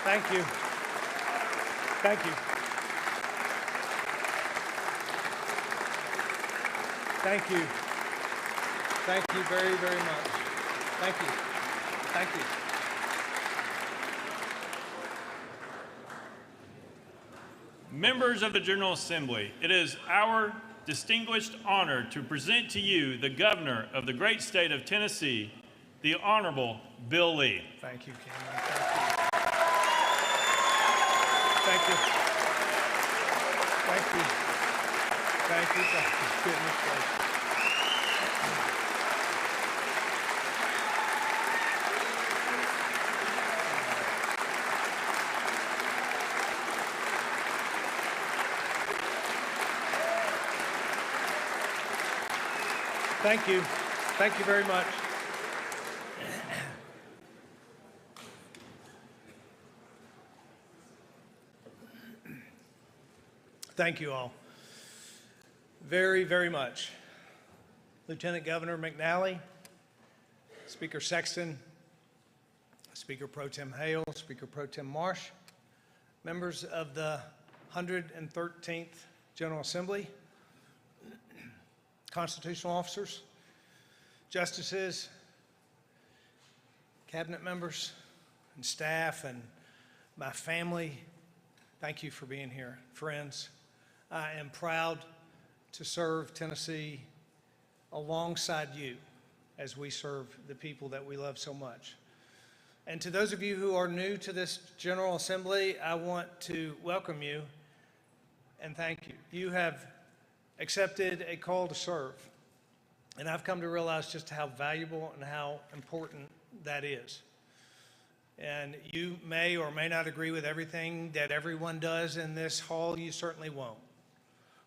Thank you. Thank you. Thank you. Thank you very, very much. Thank you. Thank you. Members of the General Assembly, it is our distinguished honor to present to you the Governor of the great state of Tennessee, the Honorable Bill Lee. Thank you, Cameron. Thank you. Thank you. Thank you. Thank you. Goodness gracious. Thank you. Thank you very much. Thank you all very, very much. Lieutenant Governor McNally, Speaker Sexton, Speaker Pro Tem Hale, Speaker Pro Tem Marsh, members of the 113th General Assembly, constitutional officers, justices, cabinet members, and staff, and my family, thank you for being here. Friends, I am proud to serve Tennessee alongside you as we serve the people that we love so much. And to those of you who are new to this General Assembly, I want to welcome you and thank you. You have accepted a call to serve, and I've come to realize just how valuable and how important that is. And you may or may not agree with everything that everyone does in this hall. You certainly won't.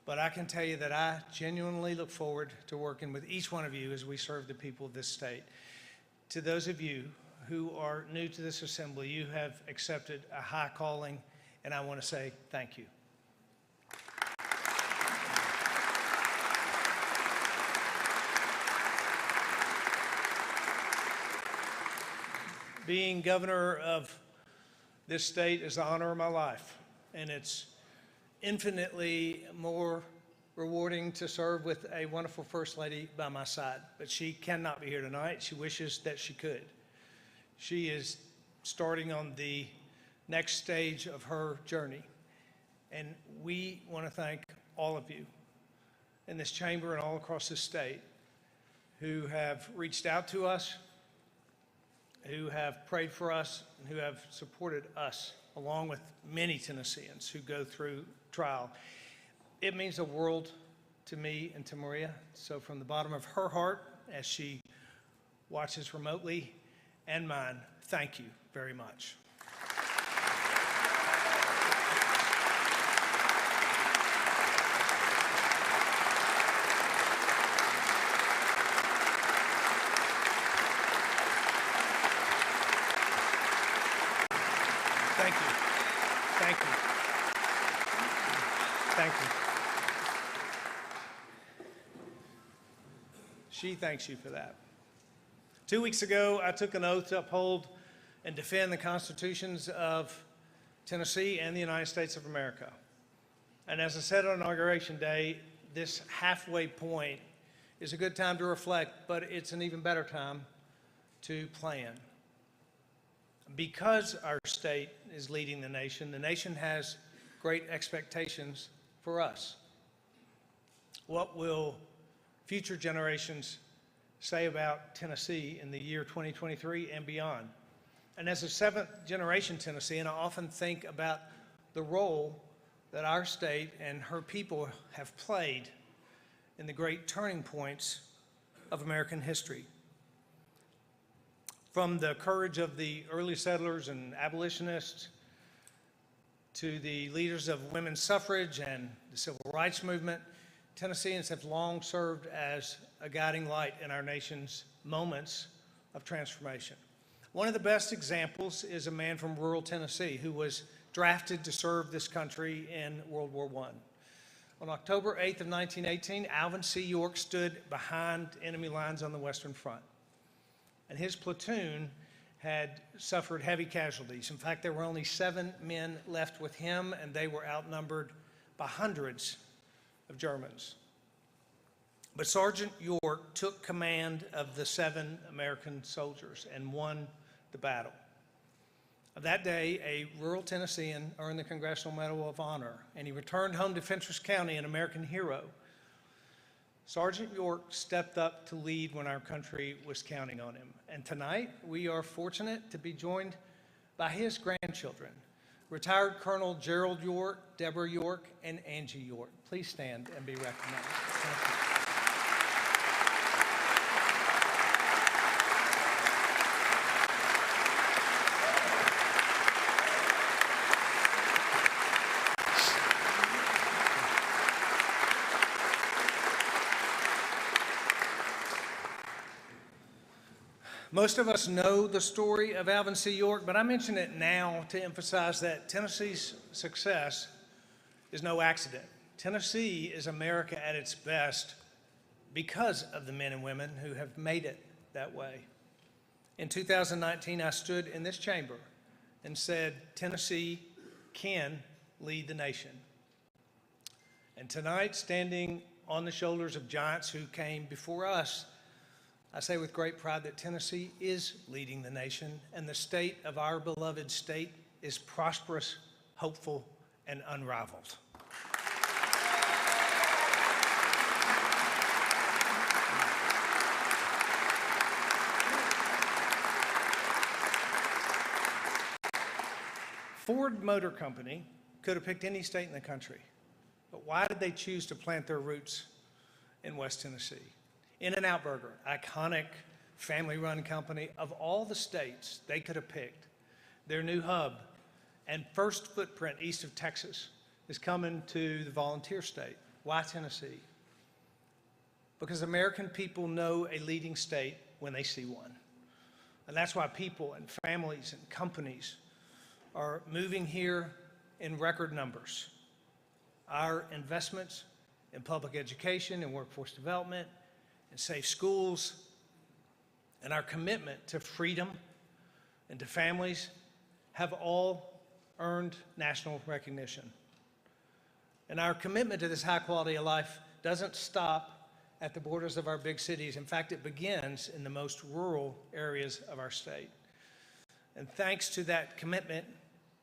But I can tell you that I genuinely look forward to working with each one of you as we serve the people of this state. To those of you who are new to this assembly, you have accepted a high calling, and I want to say thank you. Being governor of this state is the honor of my life, and it's infinitely more rewarding to serve with a wonderful First Lady by my side. But she cannot be here tonight. She wishes that she could. She is starting on the next stage of her journey, and we want to thank all of you in this chamber and all across this state who have reached out to us, who have prayed for us, and who have supported us, along with many Tennesseans who go through trial. It means the world to me and to Maria. So from the bottom of her heart, as she watches remotely, and mine, thank you very much. Thank you. Thank you. Thank you. She thanks you for that. 2 weeks ago, I took an oath to uphold and defend the constitutions of Tennessee and the United States of America. And as I said on Inauguration Day, this halfway point is a good time to reflect, but it's an even better time to plan. Because our state is leading the nation has great expectations for us. What will future generations say about Tennessee in the year 2023 and beyond? And as a seventh generation Tennessean, I often think about the role that our state and her people have played in the great turning points of American history. From the courage of the early settlers and abolitionists to the leaders of women's suffrage and the civil rights movement, Tennesseans have long served as a guiding light in our nation's moments of transformation. One of the best examples is a man from rural Tennessee who was drafted to serve this country in World War I. On October 8th of 1918, Alvin C. York stood behind enemy lines on the Western Front. And his platoon had suffered heavy casualties. In fact, there were only 7 men left with him, and they were outnumbered by hundreds of Germans. But Sergeant York took command of the 7 American soldiers and won the battle. That day, a rural Tennessean earned the Congressional Medal of Honor, and he returned home to Fentress County an American hero. Sergeant York stepped up to lead when our country was counting on him. And tonight, we are fortunate to be joined by his grandchildren, retired Colonel Gerald York, Deborah York, and Angie York. Please stand and be recognized. Thank you. Most of us know the story of Alvin C. York, but I mention it now to emphasize that Tennessee's success is no accident. Tennessee is America at its best because of the men and women who have made it that way. In 2019, I stood in this chamber and said, Tennessee can lead the nation. And tonight, standing on the shoulders of giants who came before us, I say with great pride that Tennessee is leading the nation, and the state of our beloved state is prosperous, hopeful, and unrivaled. Ford Motor Company could have picked any state in the country, but why did they choose to plant their roots in West Tennessee? In-N-Out Burger, iconic family-run company, of all the states they could have picked, their new hub and first footprint east of Texas is coming to the volunteer state. Why Tennessee? Because American people know a leading state when they see one. And that's why people and families and companies are moving here in record numbers. Our investments in public education and workforce development and safe schools, and our commitment to freedom and to families have all earned national recognition. And our commitment to this high quality of life doesn't stop at the borders of our big cities. In fact, it begins in the most rural areas of our state. And thanks to that commitment,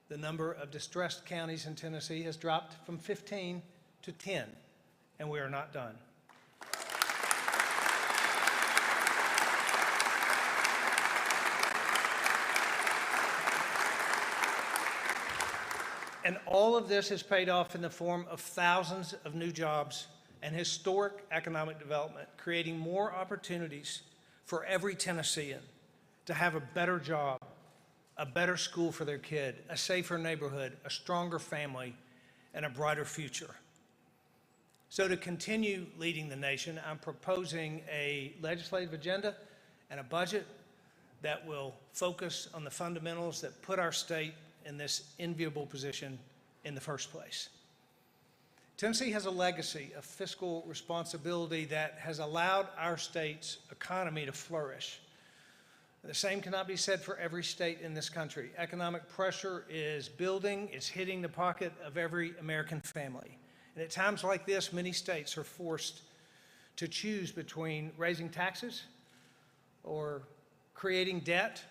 the number of distressed counties in Tennessee has dropped from 15 to 10, and we are not done. And all of this has paid off in the form of thousands of new jobs and historic economic development, creating more opportunities for every Tennessean to have a better job, a better school for their kid, a safer neighborhood, a stronger family, and a brighter future. So to continue leading the nation, I'm proposing a legislative agenda and a budget that will focus on the fundamentals that put our state in this enviable position in the first place. Tennessee has a legacy of fiscal responsibility that has allowed our state's economy to flourish. The same cannot be said for every state in this country. Economic pressure is building, it's hitting the pocket of every American family. And at times like this, many states are forced to choose between raising taxes or creating debt,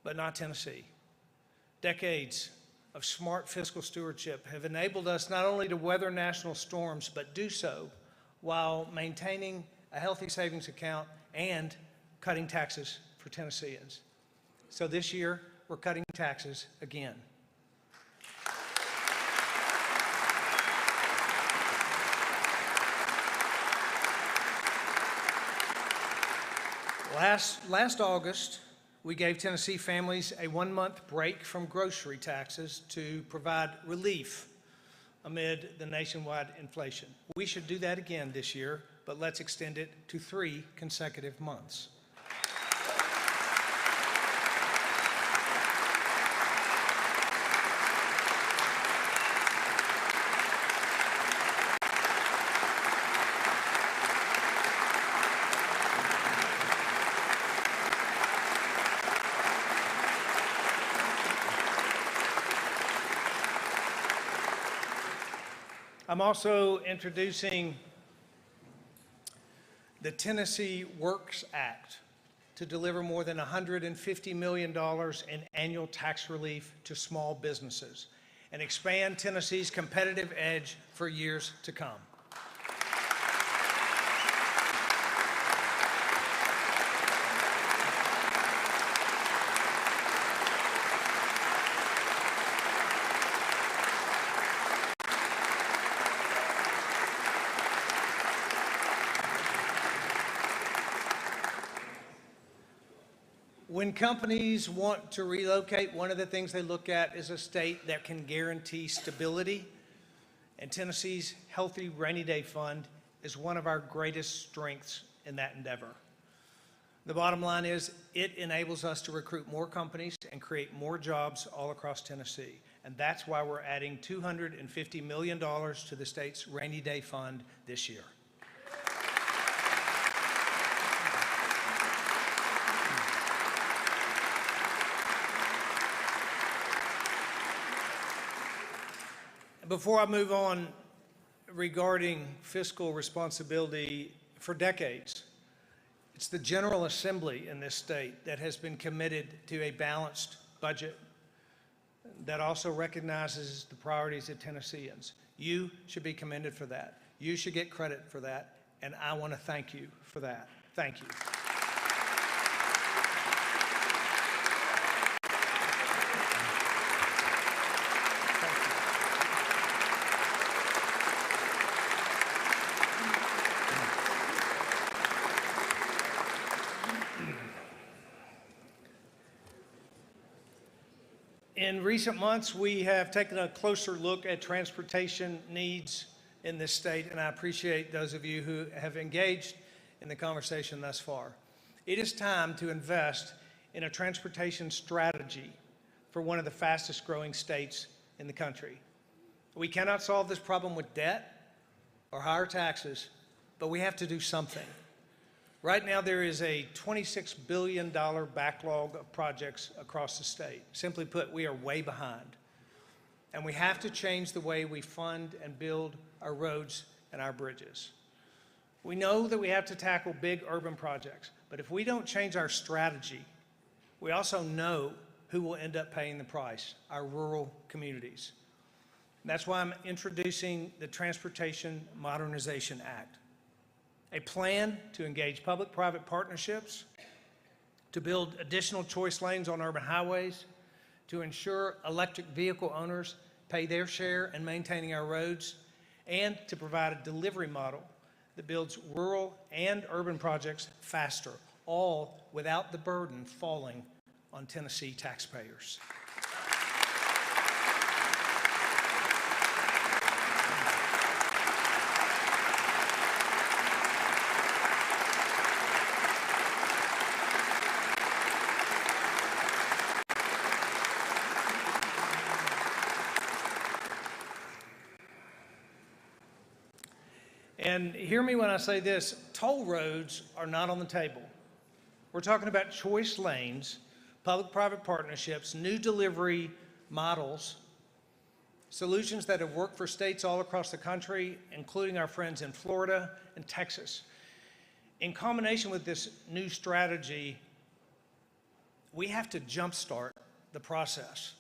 but not Tennessee. Decades of smart fiscal stewardship have enabled us not only to weather national storms, but do so while maintaining a healthy savings account and cutting taxes for Tennesseans. So this year, we're cutting taxes again. Last August, we gave Tennessee families a 1-month break from grocery taxes to provide relief amid the nationwide inflation. We should do that again this year, but let's extend it to 3 consecutive months. I'm also introducing the Tennessee Works Act to deliver more than $150 million in annual tax relief to small businesses and expand Tennessee's competitive edge for years to come. When companies want to relocate, one of the things they look at is a state that can guarantee stability. And Tennessee's Healthy Rainy Day Fund is one of our greatest strengths in that endeavor. The bottom line is it enables us to recruit more companies and create more jobs all across Tennessee. And that's why we're adding $250 million to the state's Rainy Day Fund this year. Before I move on regarding fiscal responsibility, for decades, it's the General Assembly in this state that has been committed to a balanced budget that also recognizes the priorities of Tennesseans. You should be commended for that. You should get credit for that, and I want to thank you for that. Thank you. In recent months, we have taken a closer look at transportation needs in this state, and I appreciate those of you who have engaged in the conversation thus far. It is time to invest in a transportation strategy for one of the fastest growing states in the country. We cannot solve this problem with debt or higher taxes, but we have to do something. Right now, there is a $26 billion backlog of projects across the state. Simply put, we are way behind. And we have to change the way we fund and build our roads and our bridges. We know that we have to tackle big urban projects, but if we don't change our strategy, we also know who will end up paying the price, our rural communities. And that's why I'm introducing the Transportation Modernization Act. A plan to engage public-private partnerships, to build additional choice lanes on urban highways, to ensure electric vehicle owners pay their share in maintaining our roads, and to provide a delivery model that builds rural and urban projects faster, all without the burden falling on Tennessee taxpayers. And hear me when I say this, toll roads are not on the table. We're talking about choice lanes, public-private partnerships, new delivery models, solutions that have worked for states all across the country, including our friends in Florida and Texas. In combination with this new strategy, we have to jumpstart the process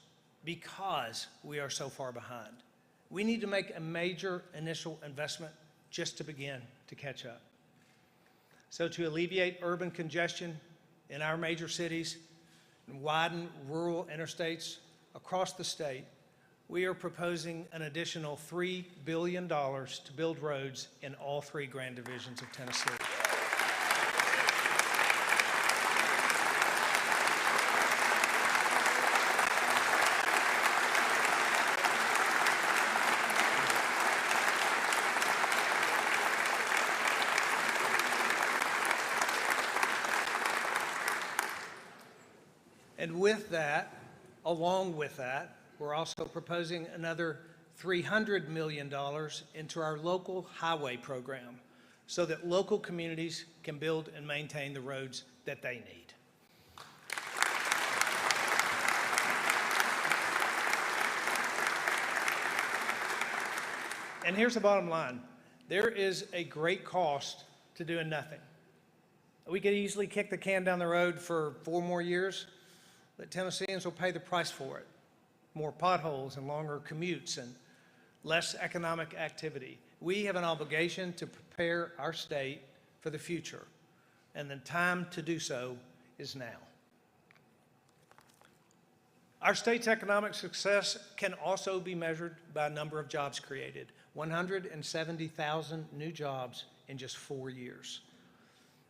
because we are so far behind. We need to make a major initial investment just to begin to catch up. So to alleviate urban congestion in our major cities and widen rural interstates across the state, we are proposing an additional $3 billion to build roads in all three Grand Divisions of Tennessee. And with that, along with that, we're also proposing another $300 million into our local highway program so that local communities can build and maintain the roads that they need. And here's the bottom line. There is a great cost to doing nothing. We could easily kick the can down the road for 4 more years, but Tennesseans will pay the price for it. More potholes and longer commutes and less economic activity. We have an obligation to prepare our state for the future, and the time to do so is now. Our state's economic success can also be measured by a number of jobs created. 170,000 new jobs in just 4 years.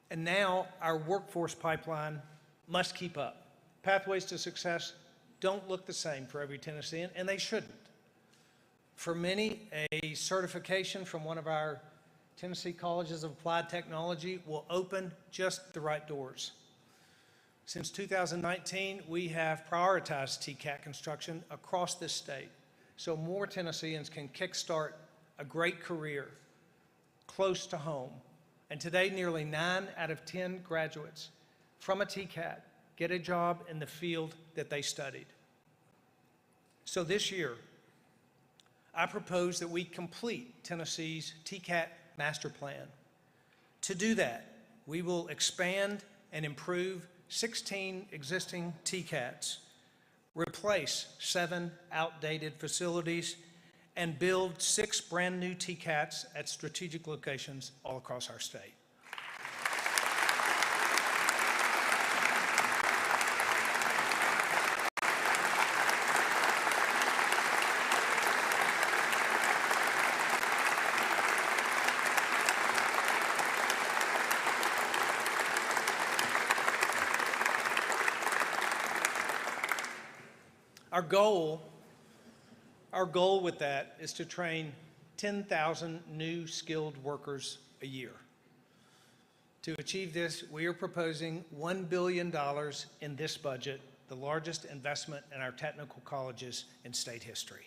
And now our workforce pipeline must keep up. Pathways to success don't look the same for every Tennessean, and they shouldn't. For many, a certification from one of our Tennessee Colleges of Applied Technology will open just the right doors. Since 2019, we have prioritized TCAT construction across this state so more Tennesseans can kickstart a great career close to home. And today, nearly 9 out of 10 graduates from a TCAT get a job in the field that they studied. So this year, I propose that we complete Tennessee's TCAT master plan. To do that, we will expand and improve 16 existing TCATs, replace 7 outdated facilities, and build 6 brand new TCATs at strategic locations all across our state. Our goal with that is to train 10,000 new skilled workers a year. To achieve this, we are proposing $1 billion in this budget, the largest investment in our technical colleges in state history.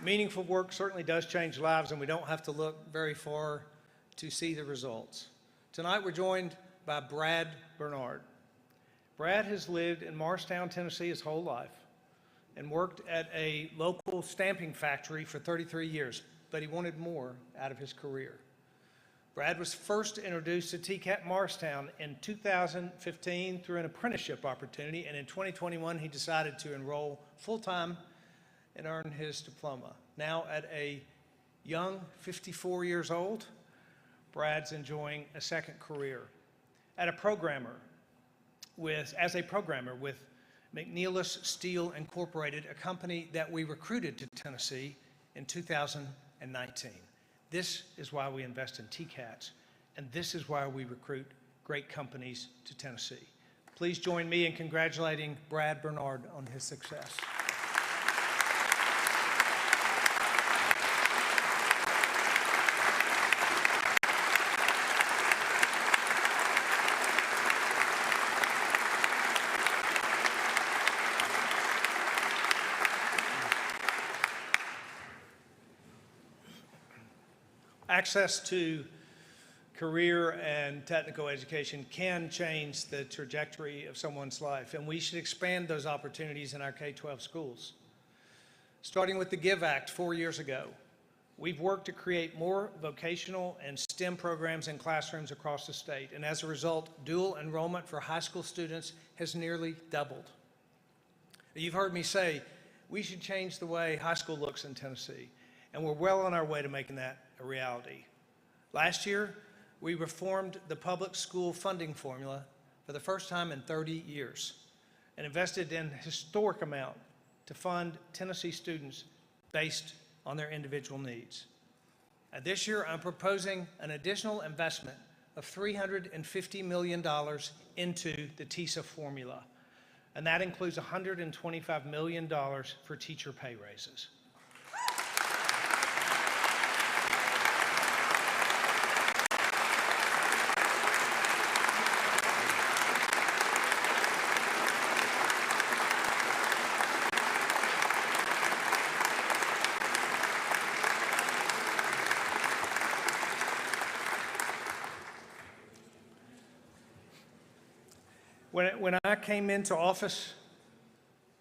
Meaningful work certainly does change lives, and we don't have to look very far to see the results. Tonight we're joined by Brad Bernard. Brad has lived in Morristown, Tennessee his whole life and worked at a local stamping factory for 33 years, but he wanted more out of his career. Brad was first introduced to TCAT Morristown in 2015 through an apprenticeship opportunity, and in 2021 he decided to enroll full-time and earn his diploma. Now at a young 54 years old, Brad's enjoying a second career as a programmer with McNeilus Steel Incorporated, a company that we recruited to Tennessee in 2019. This is why we invest in TCATs, and this is why we recruit great companies to Tennessee. Please join me in congratulating Brad Bernard on his success. Access to career and technical education can change the trajectory of someone's life, and we should expand those opportunities in our K-12 schools. Starting with the GIVE Act 4 years ago, we've worked to create more vocational and STEM programs in classrooms across the state, and as a result, dual enrollment for high school students has nearly doubled. You've heard me say we should change the way high school looks in Tennessee, and we're well on our way to making that a reality. Last year, we reformed the public school funding formula for the first time in 30 years and invested in a historic amount to fund Tennessee students based on their individual needs. This year, I'm proposing an additional investment of $350 million into the TISA formula, and that includes $125 million for teacher pay raises. When I came into office,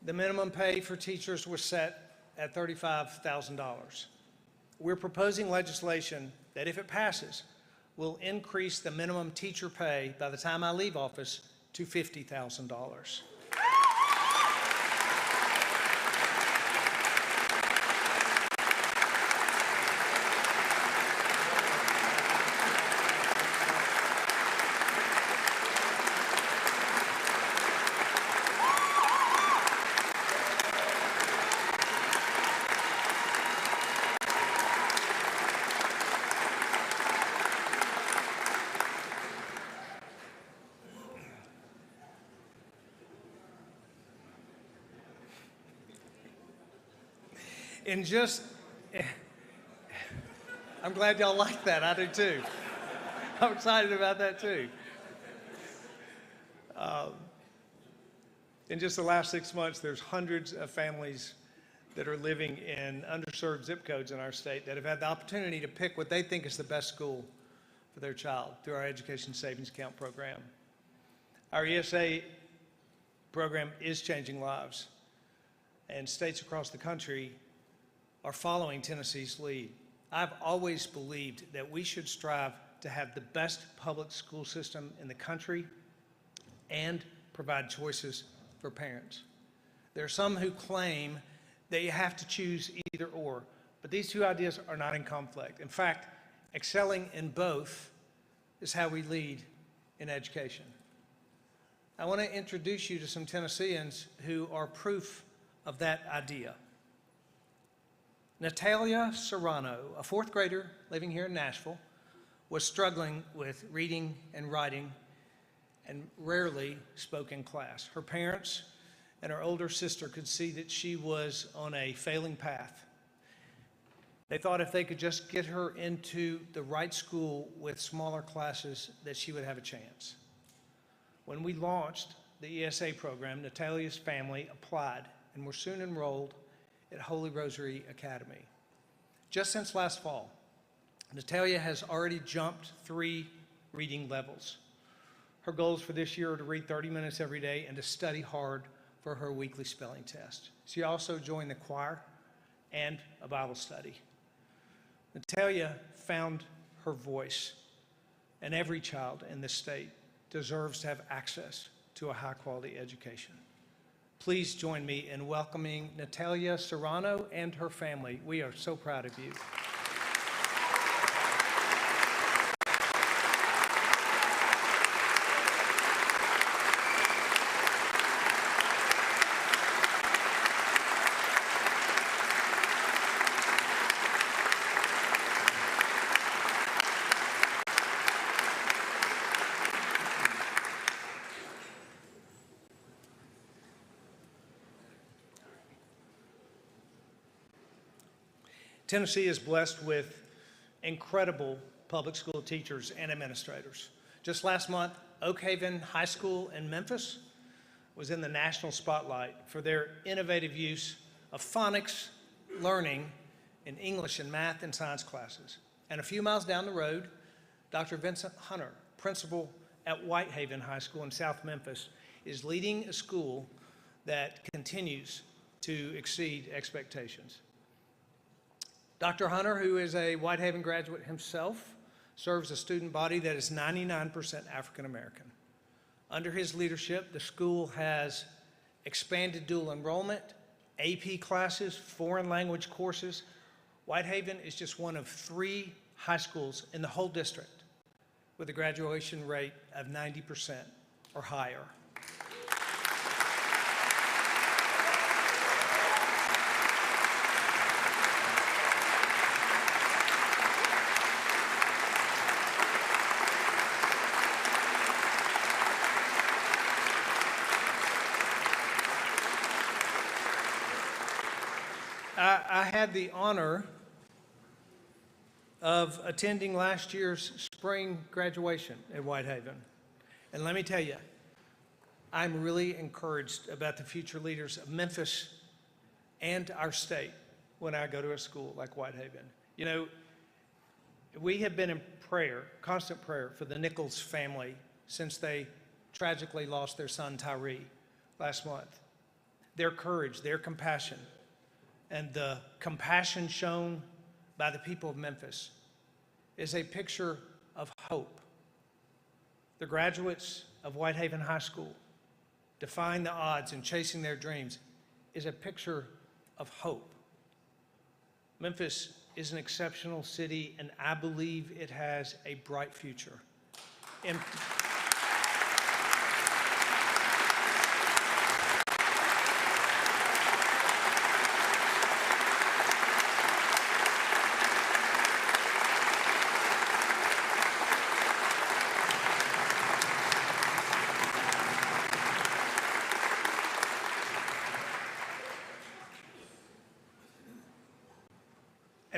the minimum pay for teachers was set at $35,000. We're proposing legislation that, if it passes, will increase the minimum teacher pay by the time I leave office to $50,000. And just, I'm glad y'all like that. I do too. I'm excited about that too. In just the last 6 months, there's hundreds of families that are living in underserved zip codes in our state that have had the opportunity to pick what they think is the best school for their child through our Education Savings Account program. Our ESA program is changing lives, and states across the country are following Tennessee's lead. I've always believed that we should strive to have the best public school system in the country and provide choices for parents. There are some who claim that you have to choose either or, but these two ideas are not in conflict. In fact, excelling in both is how we lead in education. I want to introduce you to some Tennesseans who are proof of that idea. Natalia Serrano, a fourth grader living here in Nashville, was struggling with reading and writing and rarely spoke in class. Her parents and her older sister could see that she was on a failing path. They thought if they could just get her into the right school with smaller classes, that she would have a chance. When we launched the ESA program, Natalia's family applied and were soon enrolled at Holy Rosary Academy. Just since last fall, Natalia has already jumped 3 reading levels. Her goals for this year are to read 30 minutes every day and to study hard for her weekly spelling test. She also joined the choir and a Bible study. Natalia found her voice, and every child in this state deserves to have access to a high-quality education. Please join me in welcoming Natalia Serrano and her family. We are so proud of you. Tennessee is blessed with incredible public school teachers and administrators. Just last month, Oak Haven High School in Memphis was in the national spotlight for their innovative use of phonics learning in English and math and science classes. And a few miles down the road, Dr. Vincent Hunter, principal at Whitehaven High School in South Memphis, is leading a school that continues to exceed expectations. Dr. Hunter, who is a Whitehaven graduate himself, serves a student body that is 99% African American. Under his leadership, the school has expanded dual enrollment, AP classes, foreign language courses. Whitehaven is just one of 3 high schools in the whole district with a graduation rate of 90% or higher. I had the honor of attending last year's spring graduation at Whitehaven. And let me tell you, I'm really encouraged about the future leaders of Memphis and our state when I go to a school like Whitehaven. You know, we have been in prayer, constant prayer, for the Nichols family since they tragically lost their son Tyree last month. Their courage, their compassion, and the compassion shown by the people of Memphis is a picture of hope. The graduates of Whitehaven High School, defying the odds and chasing their dreams, is a picture of hope. Memphis is an exceptional city, and I believe it has a bright future. And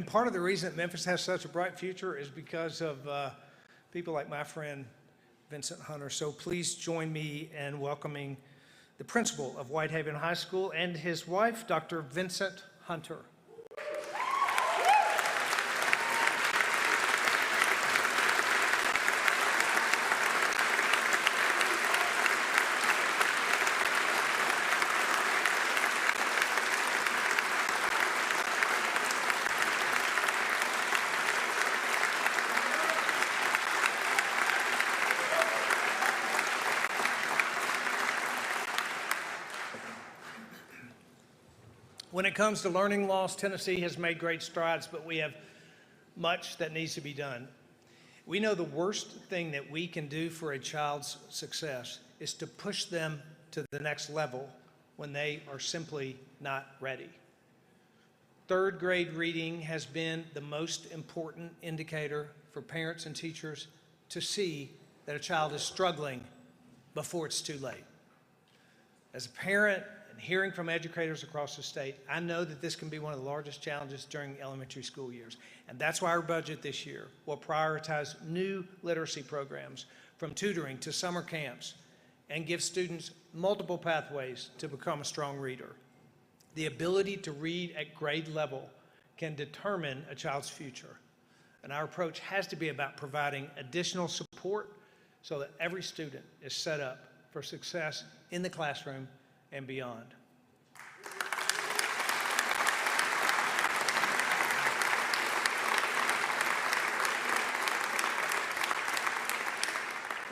part of the reason that Memphis has such a bright future is because of people like my friend Vincent Hunter. So please join me in welcoming the principal of Whitehaven High School and his wife, Dr. Vincent Hunter. When it comes to learning loss, Tennessee has made great strides, but we have much that needs to be done. We know the worst thing that we can do for a child's success is to push them to the next level when they are simply not ready. Third grade reading has been the most important indicator for parents and teachers to see that a child is struggling before it's too late. As a parent, and hearing from educators across the state, I know that this can be one of the largest challenges during elementary school years. And that's why our budget this year will prioritize new literacy programs, from tutoring to summer camps, and give students multiple pathways to become a strong reader. The ability to read at grade level can determine a child's future. And our approach has to be about providing additional support so that every student is set up for success in the classroom and beyond.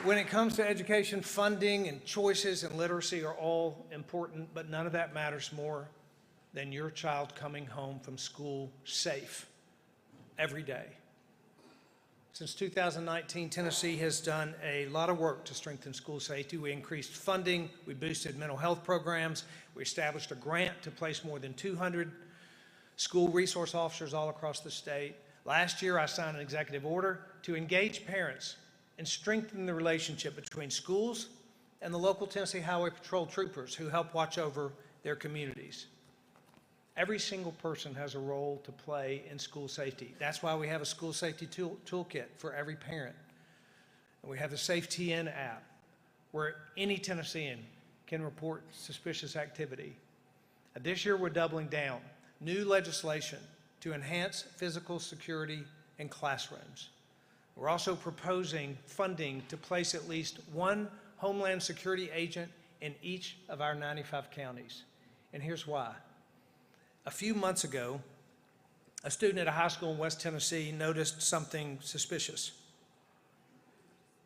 When it comes to education, funding and choices and literacy are all important, but none of that matters more than your child coming home from school safe every day. Since 2019, Tennessee has done a lot of work to strengthen school safety. We increased funding, we boosted mental health programs, we established a grant to place more than 200 school resource officers all across the state. Last year, I signed an executive order to engage parents and strengthen the relationship between schools and the local Tennessee Highway Patrol troopers who help watch over their communities. Every single person has a role to play in school safety. That's why we have a school safety toolkit for every parent. And we have the SafeTN app, where any Tennessean can report suspicious activity. And this year, we're doubling down. New legislation to enhance physical security in classrooms. We're also proposing funding to place at least one Homeland Security agent in each of our 95 counties. And here's why. A few months ago, a student at a high school in West Tennessee noticed something suspicious.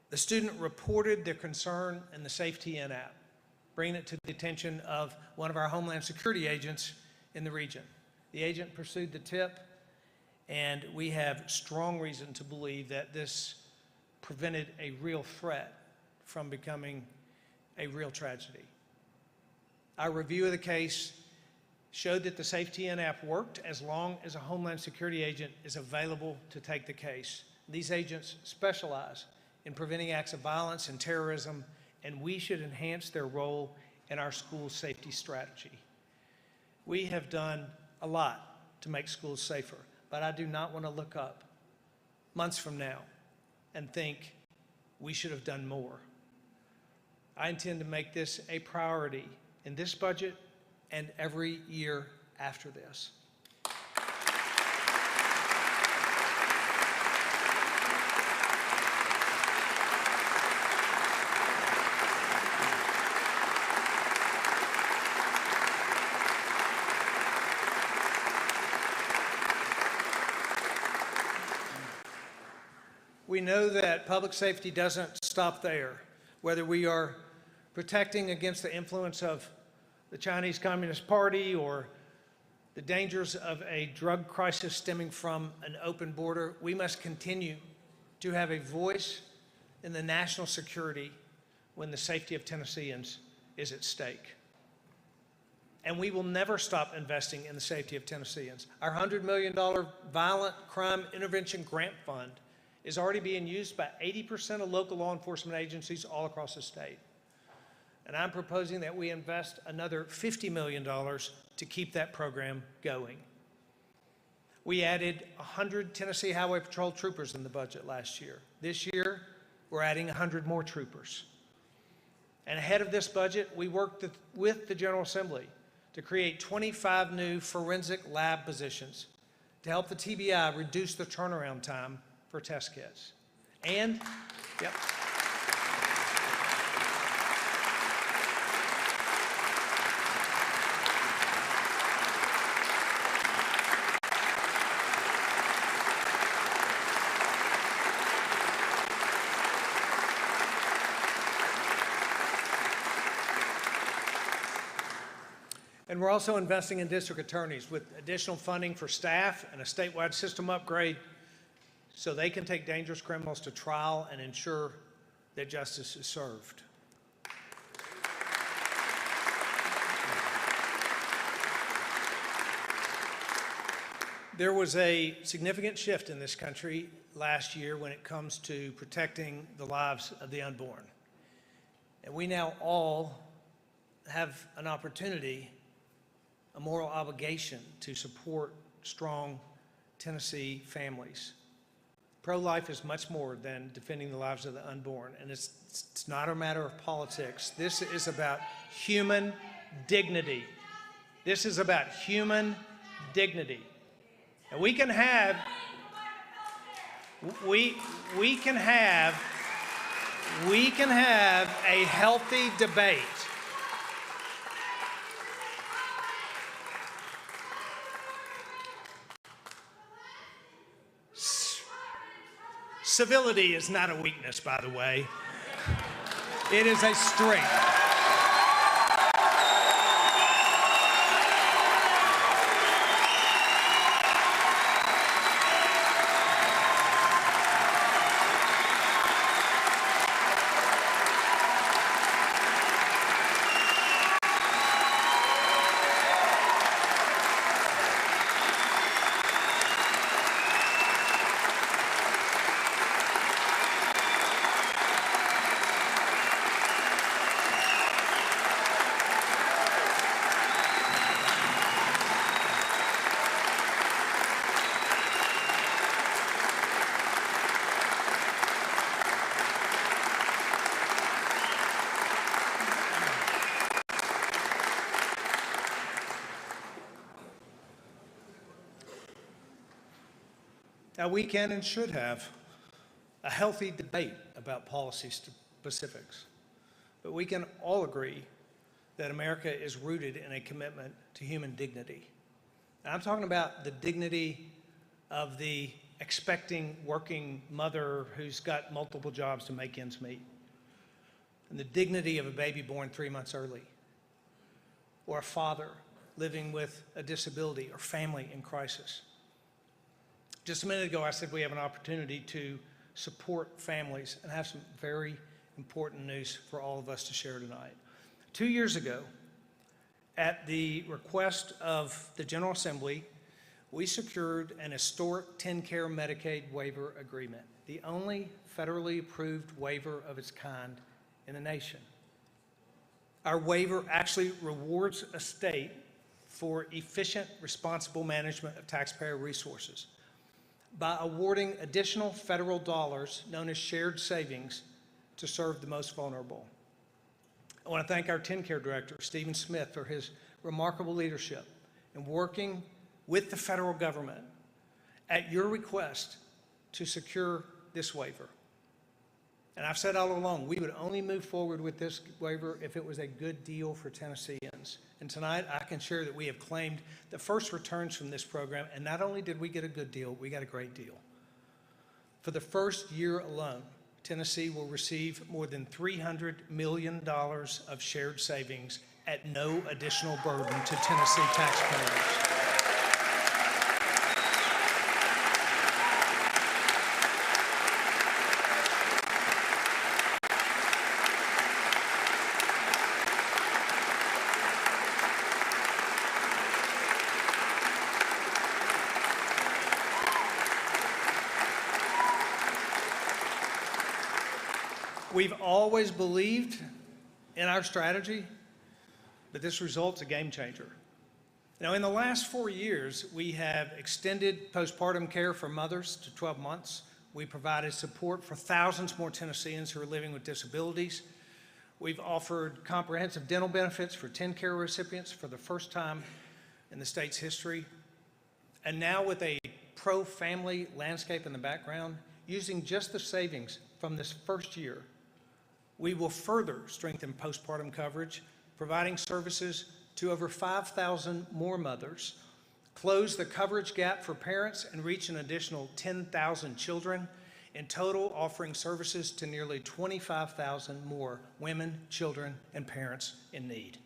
The student reported their concern in the SafeTN app, bringing it to the attention of one of our Homeland Security agents in the region. The agent pursued the tip, and we have strong reason to believe that this prevented a real threat from becoming a real tragedy. Our review of the case showed that the SafeTN app worked as long as a Homeland Security agent is available to take the case. These agents specialize in preventing acts of violence and terrorism, and we should enhance their role in our school safety strategy. We have done a lot to make schools safer, but I do not want to look up months from now and think we should have done more. I intend to make this a priority in this budget and every year after this. We know that public safety doesn't stop there. Whether we are protecting against the influence of the Chinese Communist Party or the dangers of a drug crisis stemming from an open border, we must continue to have a voice in the national security when the safety of Tennesseans is at stake. And we will never stop investing in the safety of Tennesseans. Our $100 million Violent Crime Intervention Grant Fund is already being used by 80% of local law enforcement agencies all across the state. And I'm proposing that we invest another $50 million to keep that program going. We added 100 Tennessee Highway Patrol troopers in the budget last year. This year, we're adding 100 more troopers. And ahead of this budget, we worked with the General Assembly to create 25 new forensic lab positions to help the TBI reduce the turnaround time for test kits. And, yep. And we're also investing in district attorneys with additional funding for staff and a statewide system upgrade so they can take dangerous criminals to trial and ensure that justice is served. There was a significant shift in this country last year when it comes to protecting the lives of the unborn. And we now all have an opportunity, a moral obligation to support strong Tennessee families. Pro-life is much more than defending the lives of the unborn, and it's not a matter of politics. This is about human dignity. This is about human dignity. And we can have a healthy debate. Civility is not a weakness, by the way. It is a strength. Now, we can and should have a healthy debate about policy specifics, but we can all agree that America is rooted in a commitment to human dignity. And I'm talking about the dignity of the expecting working mother who's got multiple jobs to make ends meet, and the dignity of a baby born 3 months early, or a father living with a disability or family in crisis. Just a minute ago, I said we have an opportunity to support families and have some very important news for all of us to share tonight. 2 years ago, at the request of the General Assembly, we secured an historic TennCare Medicaid waiver agreement, the only federally approved waiver of its kind in the nation. Our waiver actually rewards a state for efficient, responsible management of taxpayer resources by awarding additional federal dollars known as shared savings to serve the most vulnerable. I want to thank our TennCare director, Stephen Smith, for his remarkable leadership in working with the federal government at your request to secure this waiver. And I've said all along, we would only move forward with this waiver if it was a good deal for Tennesseans. And tonight, I can share that we have claimed the first returns from this program, and not only did we get a good deal, we got a great deal. For the first year alone, Tennessee will receive more than $300 million of shared savings at no additional burden to Tennessee taxpayers. We've always believed in our strategy, but this result's a game changer. Now, in the last 4 years, we have extended postpartum care for mothers to 12 months. We provided support for thousands more Tennesseans who are living with disabilities. We've offered comprehensive dental benefits for TennCare recipients for the first time in the state's history. And now, with a pro-family landscape in the background, using just the savings from this first year, we will further strengthen postpartum coverage, providing services to over 5,000 more mothers, close the coverage gap for parents, and reach an additional 10,000 children, in total offering services to nearly 25,000 more women, children, and parents in need.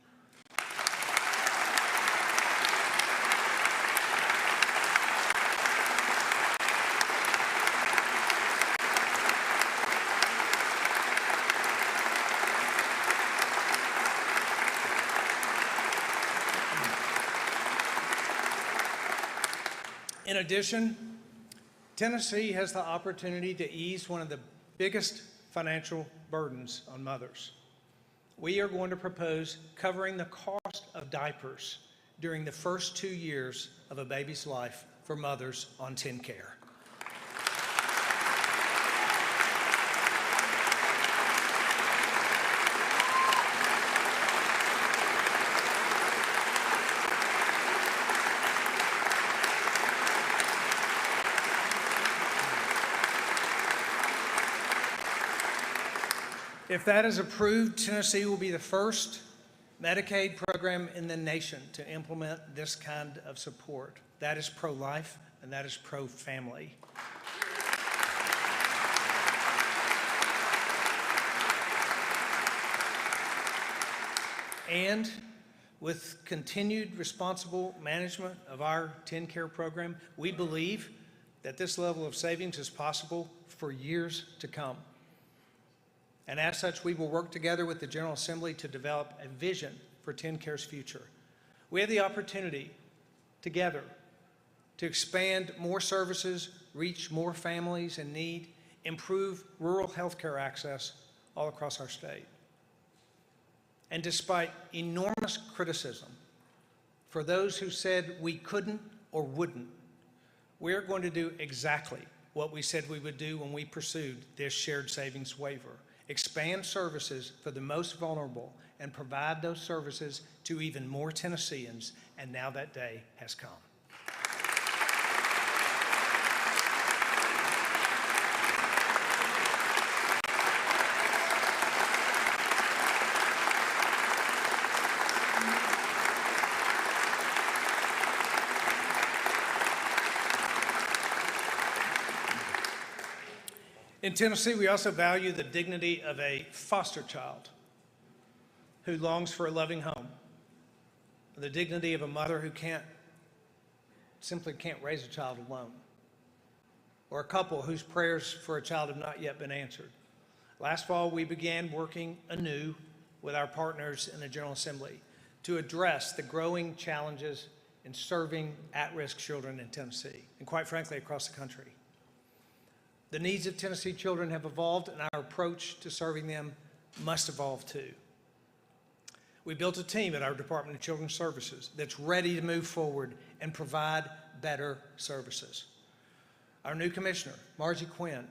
In addition, Tennessee has the opportunity to ease one of the biggest financial burdens on mothers. We are going to propose covering the cost of diapers during the first 2 years of a baby's life for mothers on TennCare. If that is approved, Tennessee will be the first Medicaid program in the nation to implement this kind of support. That is pro-life and that is pro-family. And with continued responsible management of our TennCare program, we believe that this level of savings is possible for years to come. And as such, we will work together with the General Assembly to develop a vision for TennCare's future. We have the opportunity together to expand more services, reach more families in need, improve rural health care access all across our state. And despite enormous criticism for those who said we couldn't or wouldn't, we're going to do exactly what we said we would do when we pursued this shared savings waiver. Expand services for the most vulnerable and provide those services to even more Tennesseans, and now that day has come. In Tennessee, we also value the dignity of a foster child who longs for a loving home, the dignity of a mother who simply can't raise a child alone, or a couple whose prayers for a child have not yet been answered. Last fall, we began working anew with our partners in the General Assembly to address the growing challenges in serving at-risk children in Tennessee, and quite frankly, across the country. The needs of Tennessee children have evolved, and our approach to serving them must evolve too. We built a team at our Department of Children's Services that's ready to move forward and provide better services. Our new commissioner, Margie Quinn,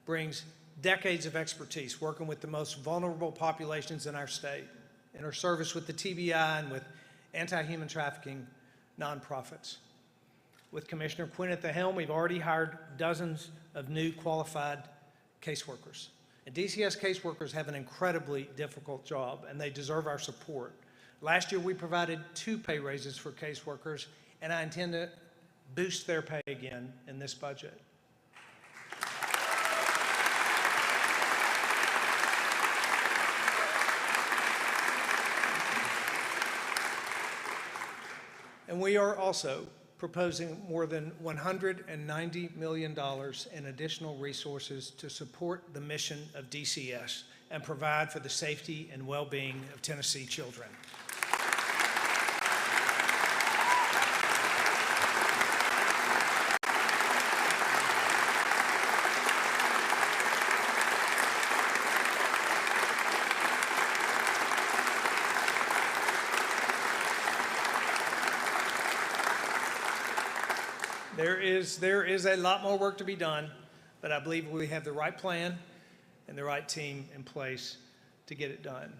brings decades of expertise working with the most vulnerable populations in our state, in her service with the TBI and with anti-human trafficking nonprofits. With Commissioner Quinn at the helm, we've already hired dozens of new qualified caseworkers. And DCS caseworkers have an incredibly difficult job, and they deserve our support. Last year, we provided 2 pay raises for caseworkers, and I intend to boost their pay again in this budget. And we are also proposing more than $190 million in additional resources to support the mission of DCS and provide for the safety and well-being of Tennessee children. There is a lot more work to be done, but I believe we have the right plan and the right team in place to get it done.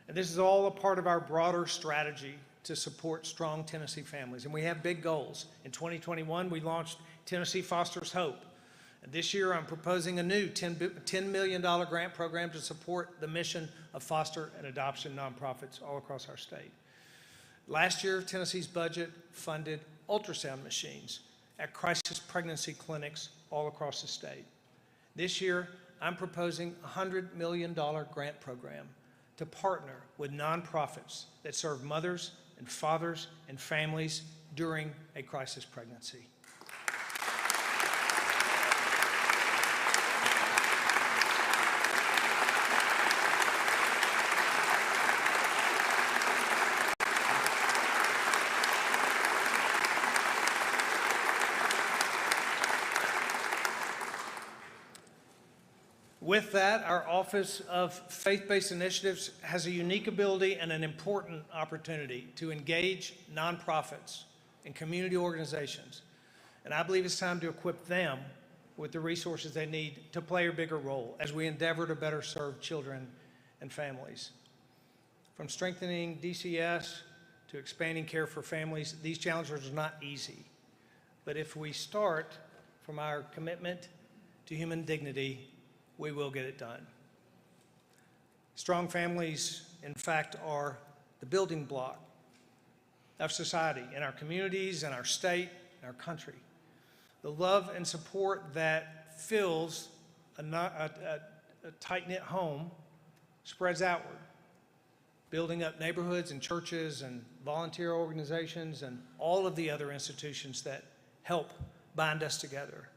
And this is all a part of our broader strategy to support strong Tennessee families. And we have big goals. In 2021, we launched Tennessee Fosters Hope. And this year, I'm proposing a new $10 million grant program to support the mission of foster and adoption nonprofits all across our state. Last year, Tennessee's budget funded ultrasound machines at crisis pregnancy clinics all across the state. This year, I'm proposing a $100 million grant program to partner with nonprofits that serve mothers and fathers and families during a crisis pregnancy. With that, our Office of Faith-Based Initiatives has a unique ability and an important opportunity to engage nonprofits and community organizations. And I believe it's time to equip them with the resources they need to play a bigger role as we endeavor to better serve children and families. From strengthening DCS to expanding care for families, these challenges are not easy. But if we start from our commitment to human dignity, we will get it done. Strong families, in fact, are the building block of society in our communities, in our state, in our country. The love and support that fills a tight-knit home spreads outward, building up neighborhoods and churches and volunteer organizations and all of the other institutions that help bind us together.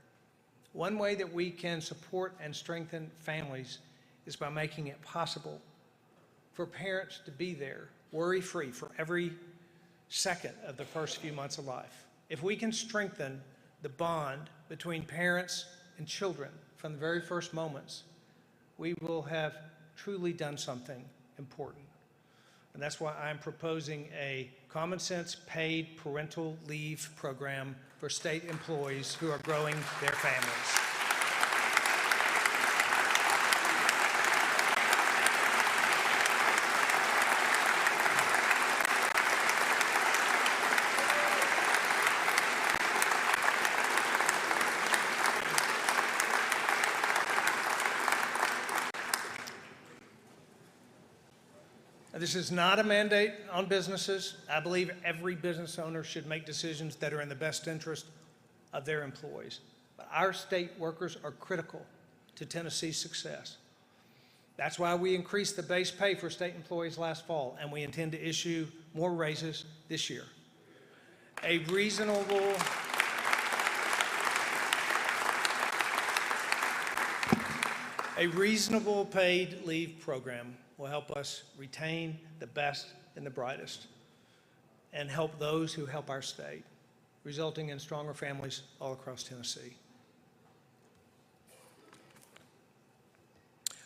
One way that we can support and strengthen families is by making it possible for parents to be there, worry-free, for every second of the first few months of life. If we can strengthen the bond between parents and children from the very first moments, we will have truly done something important. And that's why I'm proposing a common sense paid parental leave program for state employees who are growing their families. This is not a mandate on businesses. I believe every business owner should make decisions that are in the best interest of their employees. But our state workers are critical to Tennessee's success. That's why we increased the base pay for state employees last fall, and we intend to issue more raises this year. A reasonable paid leave program will help us retain the best and the brightest and help those who help our state, resulting in stronger families all across Tennessee.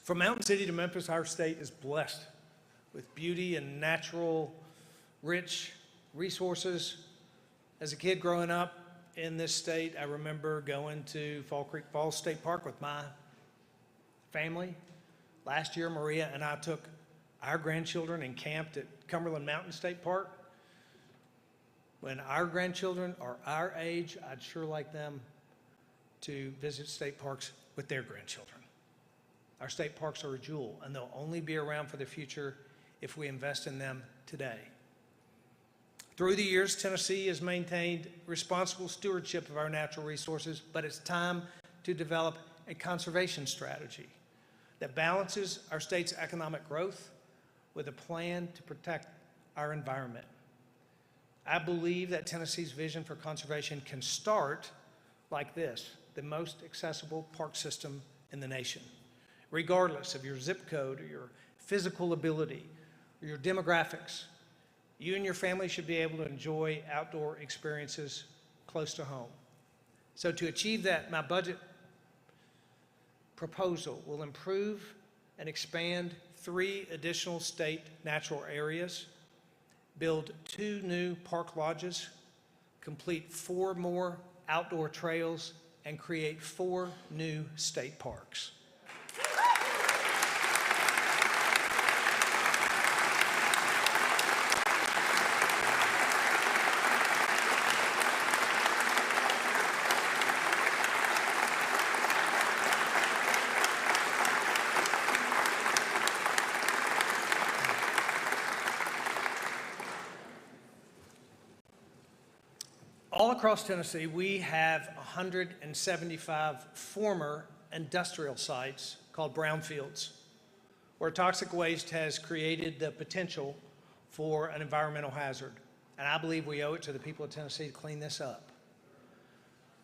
From Mountain City to Memphis, our state is blessed with beauty and natural, rich resources. As a kid growing up in this state, I remember going to Fall Creek Falls State Park with my family. Last year, Maria and I took our grandchildren and camped at Cumberland Mountain State Park. When our grandchildren are our age, I'd sure like them to visit state parks with their grandchildren. Our state parks are a jewel, and they'll only be around for the future if we invest in them today. Through the years, Tennessee has maintained responsible stewardship of our natural resources, but it's time to develop a conservation strategy that balances our state's economic growth with a plan to protect our environment. I believe that Tennessee's vision for conservation can start like this: the most accessible park system in the nation. Regardless of your zip code or your physical ability or your demographics, you and your family should be able to enjoy outdoor experiences close to home. So to achieve that, my budget proposal will improve and expand 3 additional state natural areas, build 2 new park lodges, complete 4 more outdoor trails, and create 4 new state parks. All across Tennessee, we have 175 former industrial sites called brownfields, where toxic waste has created the potential for an environmental hazard. And I believe we owe it to the people of Tennessee to clean this up.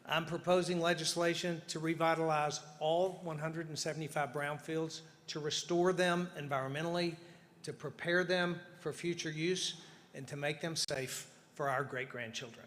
I'm proposing legislation to revitalize all 175 brownfields, to restore them environmentally, to prepare them for future use, and to make them safe for our great-grandchildren.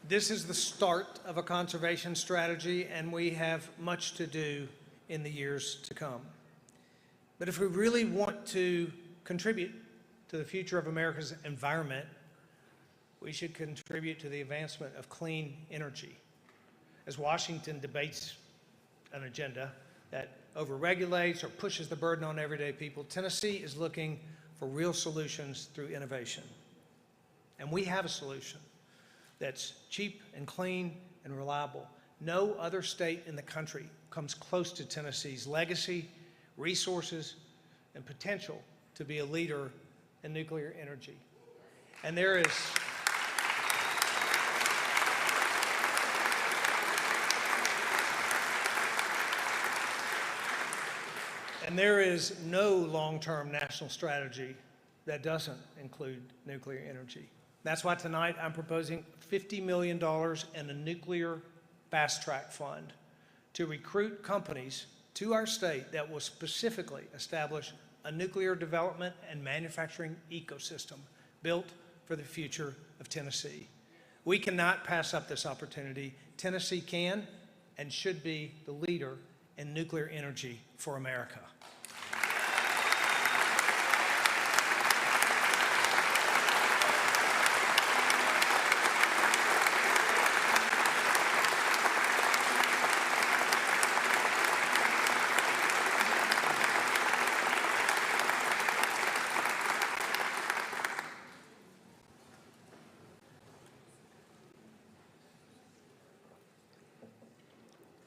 This is the start of a conservation strategy, and we have much to do in the years to come. But if we really want to contribute to the future of America's environment, we should contribute to the advancement of clean energy. As Washington debates an agenda that overregulates or pushes the burden on everyday people, Tennessee is looking for real solutions through innovation. And we have a solution that's cheap and clean and reliable. No other state in the country comes close to Tennessee's legacy, resources, and potential to be a leader in nuclear energy. And there is no long-term national strategy that doesn't include nuclear energy. That's why tonight I'm proposing $50 million in a nuclear fast-track fund to recruit companies to our state that will specifically establish a nuclear development and manufacturing ecosystem built for the future of Tennessee. We cannot pass up this opportunity. Tennessee can and should be the leader in nuclear energy for America.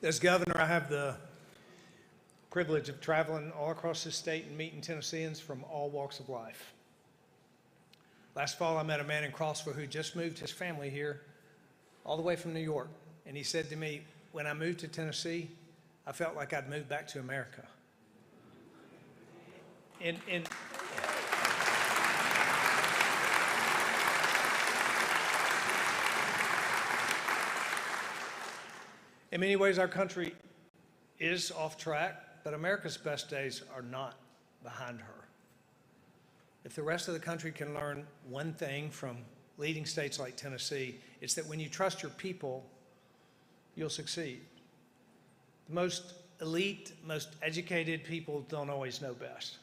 As governor, I have the privilege of traveling all across the state and meeting Tennesseans from all walks of life. Last fall, I met a man in Crossville who just moved his family here all the way from New York. And he said to me, when I moved to Tennessee, I felt like I'd moved back to America. In many ways, our country is off track, but America's best days are not behind her. If the rest of the country can learn one thing from leading states like Tennessee, it's that when you trust your people, you'll succeed. The most elite, most educated people don't always know best.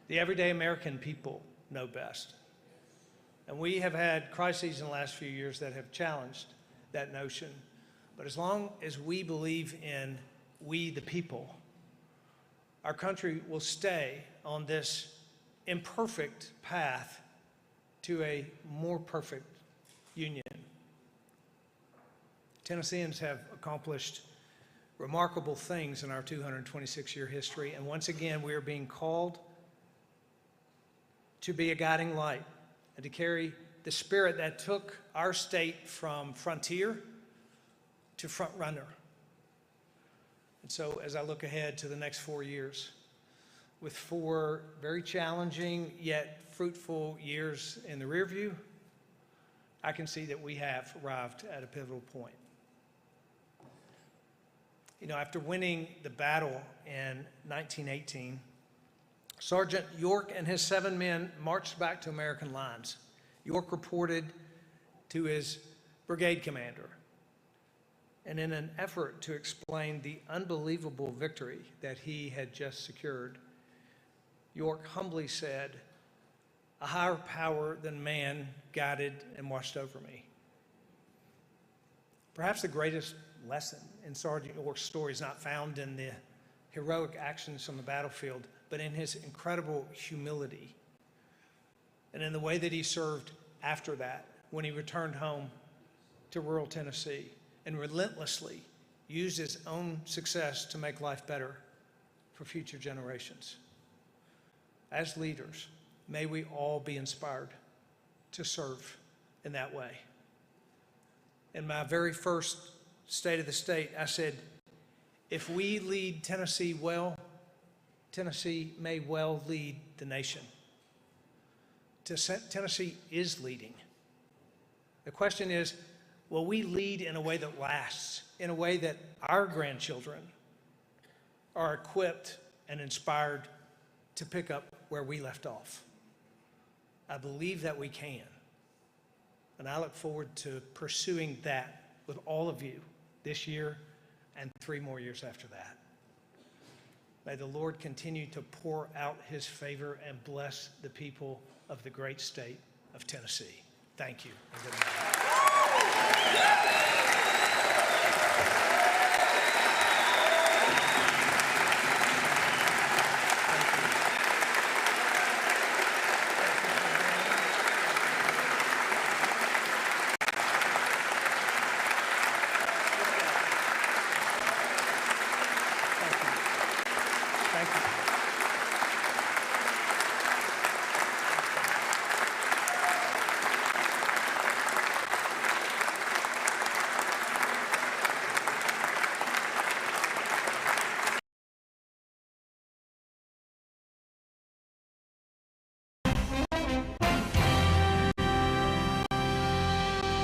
The everyday American people know best. And we have had crises in the last few years that have challenged that notion. But as long as we believe in we the people, our country will stay on this imperfect path to a more perfect union. Tennesseans have accomplished remarkable things in our 226-year history. And once again, we are being called to be a guiding light and to carry the spirit that took our state from frontier to front runner. And so as I look ahead to the next 4 years, with 4 very challenging yet fruitful years in the rear view, I can see that we have arrived at a pivotal point. You know, after winning the battle in 1918, Sergeant York and his 7 men marched back to American lines. York reported to his brigade commander, and in an effort to explain the unbelievable victory that he had just secured, York humbly said, "A higher power than man guided and watched over me." Perhaps the greatest lesson in Sergeant York's story is not found in the heroic actions on the battlefield, but in his incredible humility and in the way that he served after that when he returned home to rural Tennessee and relentlessly used his own success to make life better for future generations. As leaders, may we all be inspired to serve in that way. In my very first State of the State, I said, if we lead Tennessee well, Tennessee may well lead the nation. Tennessee is leading. The question is, will we lead in a way that lasts, in a way that our grandchildren are equipped and inspired to pick up where we left off? I believe that we can. And I look forward to pursuing that with all of you this year and 3 more years after that. May the Lord continue to pour out his favor and bless the people of the great state of Tennessee. Thank you. And good night.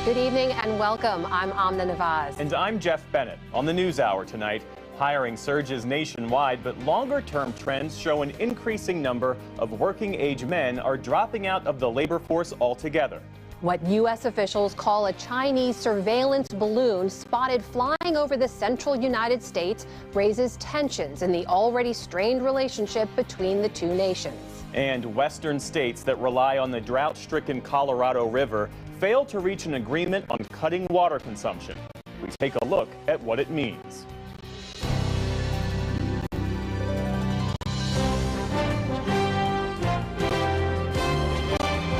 Good evening and welcome. I'm Amna Nawaz. And I'm Jeff Bennett. On the NewsHour tonight, hiring surges nationwide, but longer-term trends show an increasing number of working-age men are dropping out of the labor force altogether. What U.S. officials call a Chinese surveillance balloon spotted flying over the central United States raises tensions in the already strained relationship between the two nations. And western states that rely on the drought-stricken Colorado River failed to reach an agreement on cutting water consumption. We take a look at what it means.